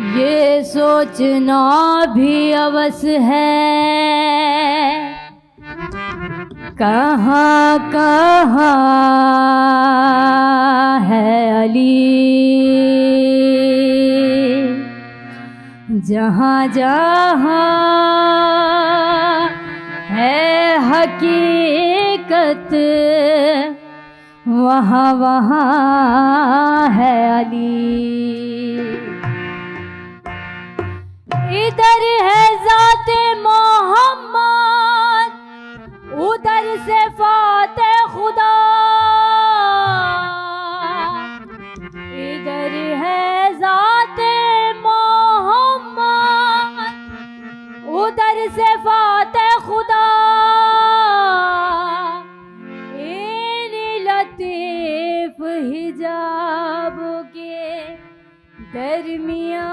ये सोचना भी अवस है कहाँ कहाँ है अली, जहाँ जहाँ है हकीकत वहाँ वहाँ है अली। इधर है ज़ाते मोहम्मद, उधर से फाते खुदा। इधर है ज़ाते मोहम्मद, उधर से फाते खुदा। इन लतीफ हिजाब के दरमियाँ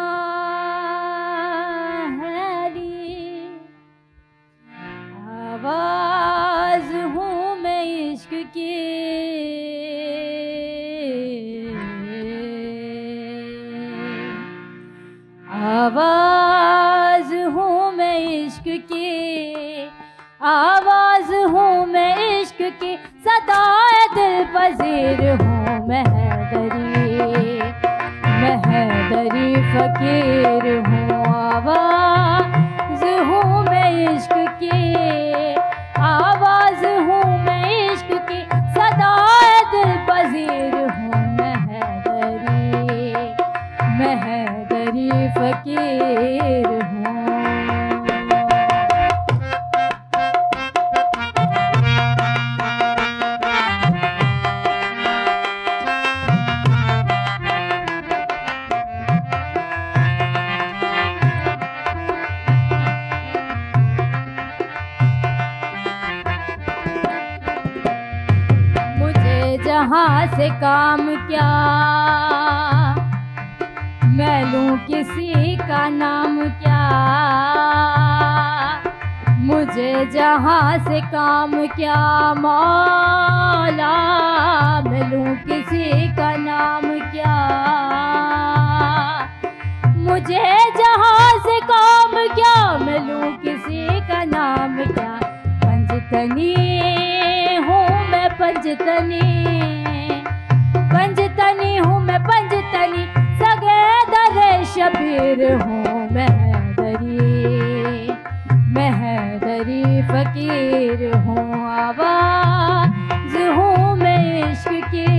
आवाज़ हूँ मैं इश्क की, आवाज़ हूँ मैं इश्क की, आवाज़ हूँ मैं इश्क की। सदाए दिल पज़ीर हूँ मैं हैदरी, मैं हैदरी फ़कीर हूँ। आवाज़ हूँ मैं इश्क की, आवाज़ हूँ मैं इश्क की। सदाए दिल पज़ीर हूँ मैं हैदरी फ़कीर हूँ। जहाँ से काम क्या मैं लूँ किसी का नाम क्या, मुझे जहाँ से काम क्या मौला, मैं लूँ किसी का नाम क्या। मुझे जहाँ से काम क्या मैं लूँ किसी का नाम क्या। पंजतनी हूँ मैं पंजतनी, पंजतनी हूँ मैं पंजतनी। सगे दरे शबीर हूँ मैं हैदरी फ़कीर हूँ। आवाज़ हूँ मैं इश्क की,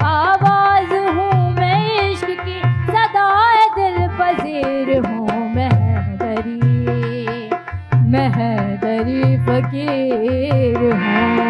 आवाज़ हूँ मैं इश्क की। सदाए दिल पज़ीर हूँ मैं हैदरी फ़कीर हूँ।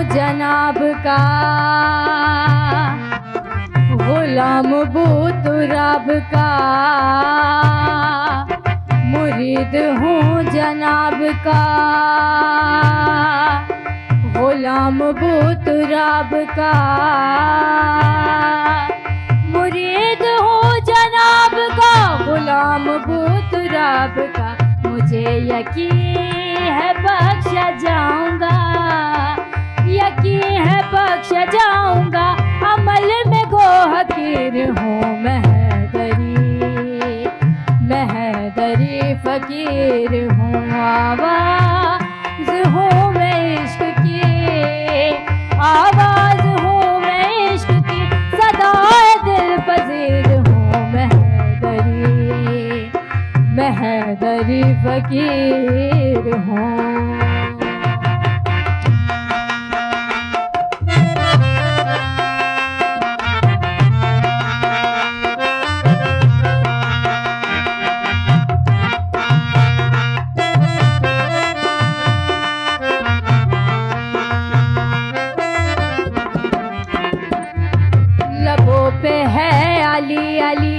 जनाब का गुलाम बूतुराब का, मुरीद हूँ जनाब का गुलाम बूतुराब का। मुरीद हूँ जनाब का गुलाम बूतुराब का। मुझे यकीन है बख्शा जाऊंगा, यकीन है बख्शा जाऊंगा। अमल में गो हकीर हूँ मैं हैदरी फ़कीर हूँ। आवाज़ हूँ मैं इश्क की, आवाज़ हूँ मैं इश्क की। सदाए दिल पज़ीर हूँ मैं हैदरी फ़कीर हूँ। पे है अली अली,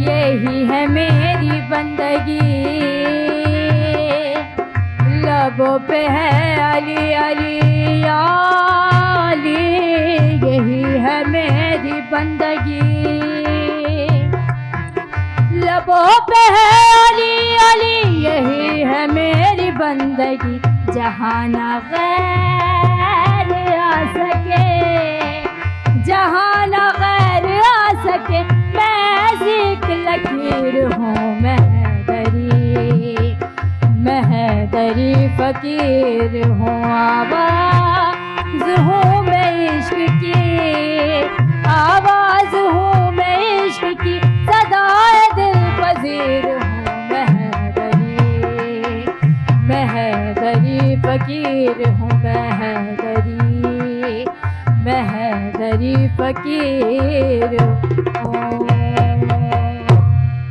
यही है मेरी बंदगी। लबों पे है अली अली या अली, यही है मेरी बंदगी। लबों पे है अली अली, यही है मेरी बंदगी। जहाँ ना गैर आ सके, जहाँ ना गैर आ सके, मैं ऐसी लकीर हूँ महदरी फकीर हूँ। आवाज़ हूँ मैं इश्क की, आवाज़ हूँ मैं इश्क की, सदाए दिल पजीर हूँ महदरी फकीर हूँ महदरी फकीर।